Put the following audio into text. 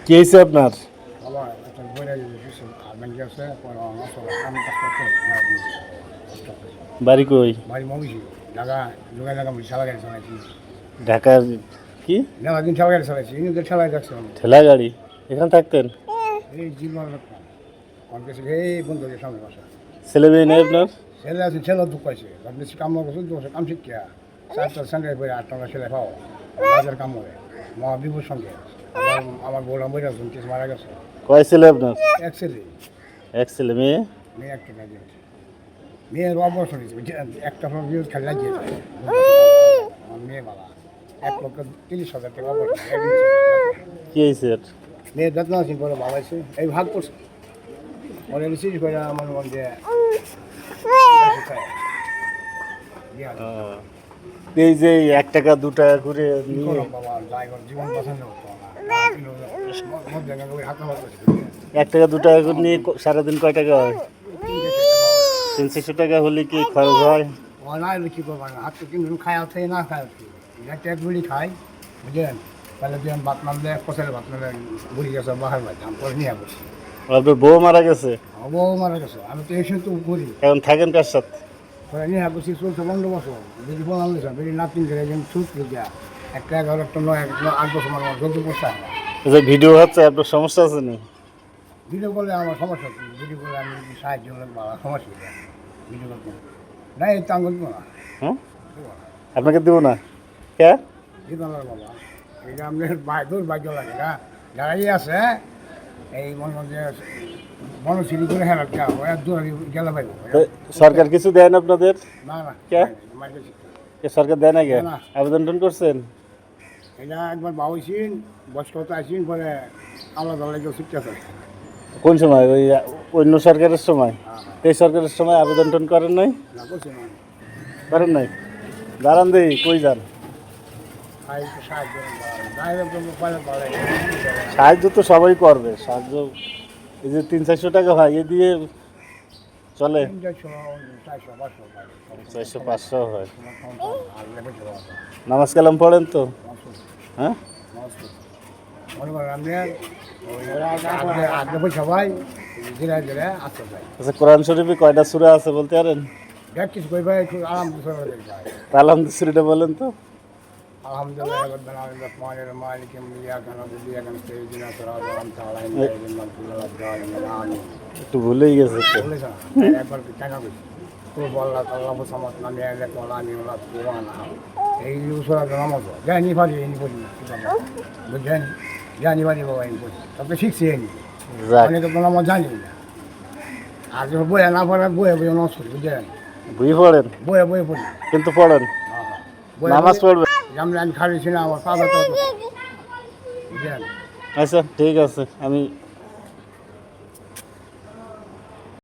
কি হয়েছে আপনার? বাবা একটা বইরা দিয়েছে আর মানে গেছে পরে আমার সব আমি কাজ করতে বাড়ি কই? বাড়ি মগিছি ঢাকা যোগাই লাগা আমি ঠেলা গাড়ি চালাইছি ঢাকার কি মেলা দিন ঠেলা গাড়ি চালাইছি কিন্তু ঠেলাই যাচ্ছে আমি ঠেলা গাড়ি? এখানে থাকতেন? এই জীবন রাখতাম অনেক এই বন্ধুদের সামনে বাসা ছেলে মেয়ে নেই আপনার? ছেলে আছে ছেলে দুঃখ পাইছে আপনি কাম করছেন তো কাম শিখিয়া চারটার সঙ্গে করে 8 টাকা ছেলে পাও বাজার কাম করে মহাবিভূর সঙ্গে আমার বউরা বইরা শুন কিছু মারা গেছে কয় ছেলে আপনার? এক ছেলে এক ছেলে, মেয়ে? মেয়ে একটা কাজে মেয়ের অবসর হয়েছে একটা ফোন খালি লাগিয়ে আমার মেয়ে বাবা 1,30,000 টাকা অবসর কি হয়েছে? মেয়ের যত্ন আছে বলে বাবা এসে এই ভাগ করছে পরে রিসিভ করে আমার মন যে এই যে 1 টাকা 2 টাকা করে নিয়ে বাবা ড্রাইভার জীবন পছন্দ করতো না 1 টাকা 2 টাকা করে নিয়ে সারাদিন কয় টাকা হয়? 300 টাকা হলে কি খরচ হয়? না কি করবো না হাত কিন্তু খায় আছে না খায় একটা এক গুলি খাই বুঝলেন তাহলে দিন ভাত নামলে পচালে ভাত নামলে বুড়ি গেছে বাহার বাড়ি আমি পরে নিয়ে বসি আপনার বউ মারা গেছে? বউ মারা গেছে আমি তো এসে তো করি এখন থাকেন কার সাথে? পরে নিয়ে বসি চলছে 15 বছর বেশি বলাম বেশি নাতিন করে একজন ছুট গিয়া একটা 11 একটা 9 8 বছর আমার জলদি পড়ছে যে ভিডিও হচ্ছে আপনার সমস্যা আছে না? ভিডিও করলে আমার সমস্যা কি ভিডিও করলে আমি সাহায্য করলে বাবা সমস্যা নেই ভিডিও করতে না এই তো আঙুল দিব না হ্যাঁ, আপনাকে দেবো না কে দিব না বাবা এটা আপনার দূর ভাগ্য লাগে না যারাই আছে এই মনে যে বনশ্রী করে হ্যাঁ দূর গেলে পাইব তো সরকার কিছু দেয় না আপনাদের? না না কে? কে সরকার দেয় না? কে না। আবেদন করছেন? এটা একবার বাবুছিন বয়স্ক আসিন পরে আলাদা আলাদা শিক্ষা আছে কোন সময়? ওই অন্য সরকারের সময়? হ্যাঁ এই সরকারের সময় আবেদন করেন নাই? না করছে না করেন নাই? দাঁড়ান দেই কই যান? সাহায্য তো সবাই করবে, সাহায্য এই যে 300-400 টাকা হয় এ দিয়ে চলে? 400-500 হয়। নামাজ কালাম পড়েন তো? হ্যাঁ, সবাই ধীরে ধীরে আসতে চাই আচ্ছা, কোরআন শরীফে কয়টা সূরা আছে বলতে পারেন? দেখ কিছু কই ভাই একটু আরাম আলহামদুলিল্লাহ বলেন তো। আলহামদুলিল্লাহ রাব্বিল আলামিন রহমানির মালিক ইয়াকা নাবুদু ইয়াকা নাস্তাইন সিরাতাল আনবিয়া একটু ভুলেই গেছে তো। বলেছেন একবার কেন বলছি তো বললা আল্লাহু সামাদ নামে এক কোরআনি ওলা কোরআন এই উসরা নামাজ জানি পারি এই বলি বুঝেন জানি পারি বাবা এই বলি তবে শিখছি এই যাক, অনেক তো নামাজ জানি না আর যখন বইয়া না পড়ে বইয়া বইয়া নষ্ট করি বুঝলেন বই পড়েন বইয়া বইয়া পড়ি কিন্তু পড়েন, নামাজ পড়বেন। আমি খাইছি না আমার পাবে তো বুঝলেন আচ্ছা ঠিক আছে, আমি